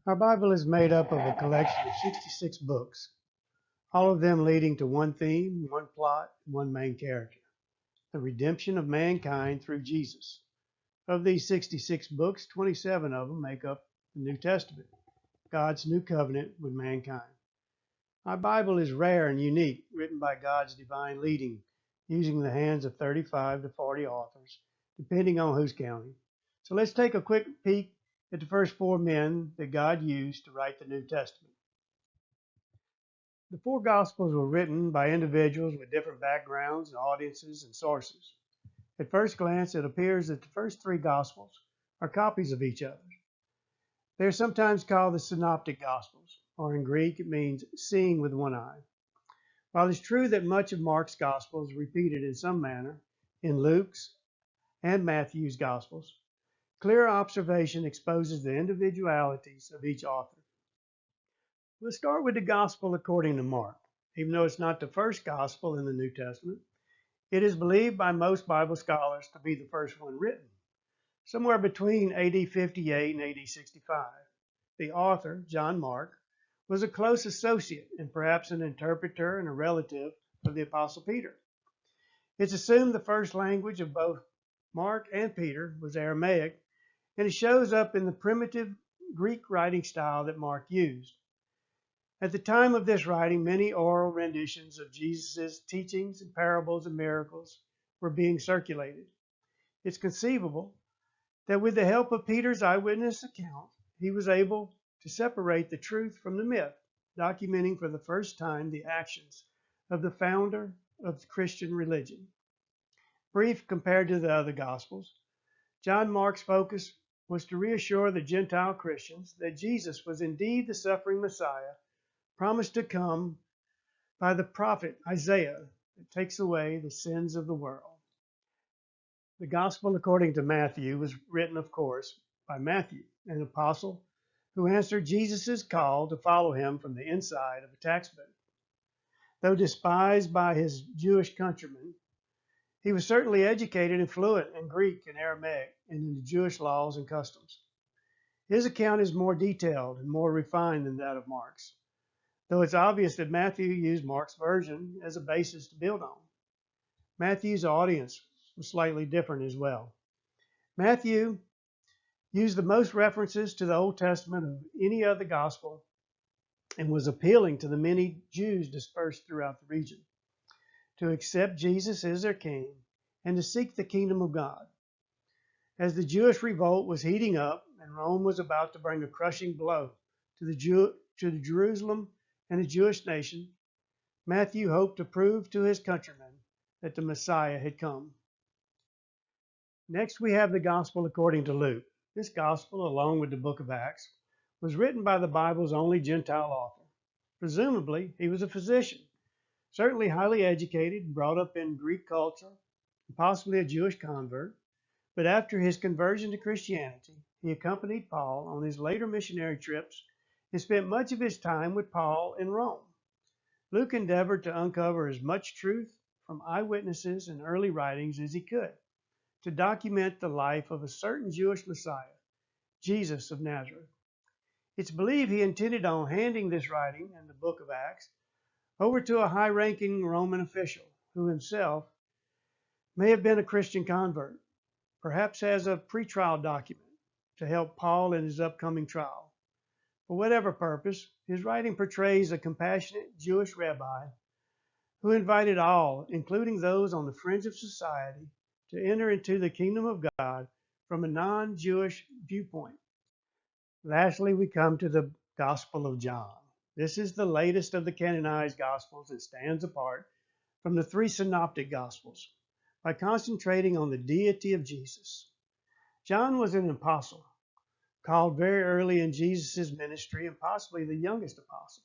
Our Bible is made up of a collection of 66 books, all of them leading to one theme, one plot, one main character, the redemption of mankind through Jesus. Of these 66 books, 27 of them make up the New Testament, God's new covenant with mankind. Our Bible is rare and unique, written by God's divine leading, using the hands of 35 to 40 authors, depending on who's counting. So let's take a quick peek at the first four men that God used to write the New Testament. The four Gospels were written by individuals with different backgrounds and audiences and sources. At first glance, it appears that the first three Gospels are copies of each other. They are sometimes called the Synoptic Gospels, or in Greek it means seeing with one eye. While it's true that much of Mark's Gospel is repeated in some manner in Luke's and Matthew's Gospels, clear observation exposes the individualities of each author. We'll start with the Gospel according to Mark. Even though it's not the first Gospel in the New Testament, it is believed by most Bible scholars to be the first one written, somewhere between AD 58 and AD 65. The author, John Mark, was a close associate and perhaps an interpreter and a relative of the Apostle Peter. It's assumed the first language of both Mark and Peter was Aramaic, and it shows up in the primitive Greek writing style that Mark used. At the time of this writing, many oral renditions of Jesus' teachings and parables and miracles were being circulated. It's conceivable that with the help of Peter's eyewitness account, he was able to separate the truth from the myth, documenting for the first time the actions of the founder of the Christian religion. Brief compared to the other Gospels, John Mark's focus was to reassure the Gentile Christians that Jesus was indeed the suffering Messiah promised to come by the prophet Isaiah that takes away the sins of the world. The Gospel according to Matthew was written, of course, by Matthew, an apostle who answered Jesus' call to follow him from the inside of a tax booth. Though despised by his Jewish countrymen, he was certainly educated and fluent in Greek and Aramaic and in the Jewish laws and customs. His account is more detailed and more refined than that of Mark's, though it's obvious that Matthew used Mark's version as a basis to build on. Matthew's audience was slightly different as well. Matthew used the most references to the Old Testament of any other gospel and was appealing to the many Jews dispersed throughout the region to accept Jesus as their king and to seek the kingdom of God. As the Jewish revolt was heating up and Rome was about to bring a crushing blow to Jerusalem and the Jewish nation, Matthew hoped to prove to his countrymen that the Messiah had come. Next, we have the Gospel according to Luke. This Gospel, along with the book of Acts, was written by the Bible's only Gentile author. Presumably, he was a physician, certainly highly educated and brought up in Greek culture, and possibly a Jewish convert. But after his conversion to Christianity, he accompanied Paul on his later missionary trips and spent much of his time with Paul in Rome. Luke endeavored to uncover as much truth from eyewitnesses and early writings as he could to document the life of a certain Jewish Messiah, Jesus of Nazareth. It's believed he intended on handing this writing in the book of Acts over to a high-ranking Roman official who himself may have been a Christian convert, perhaps as a pretrial document to help Paul in his upcoming trial. For whatever purpose, his writing portrays a compassionate Jewish rabbi who invited all, including those on the fringe of society, to enter into the kingdom of God from a non-Jewish viewpoint. Lastly, we come to the Gospel of John. This is the latest of the canonized Gospels and stands apart from the three synoptic Gospels by concentrating on the deity of Jesus. John was an apostle, called very early in Jesus' ministry and possibly the youngest apostle.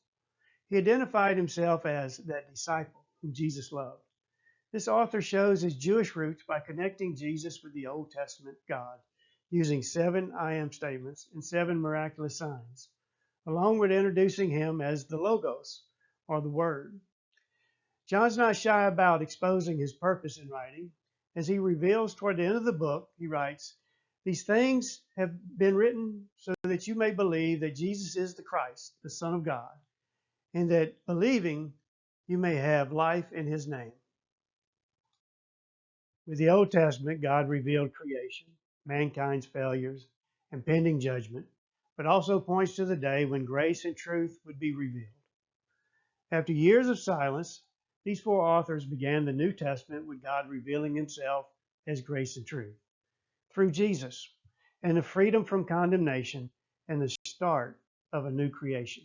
He identified himself as that disciple whom Jesus loved. This author shows his Jewish roots by connecting Jesus with the Old Testament God, using 7 I am statements and 7 miraculous signs, along with introducing him as the Logos, or the Word. John's not shy about exposing his purpose in writing. As he reveals toward the end of the book, he writes, These things have been written so that you may believe that Jesus is the Christ, the Son of God, and that believing you may have life in his name. With the Old Testament, God revealed creation, mankind's failures, and pending judgment, but also points to the day when grace and truth would be revealed. After years of silence, these four authors began the New Testament with God revealing himself as grace and truth through Jesus and the freedom from condemnation and the start of a new creation.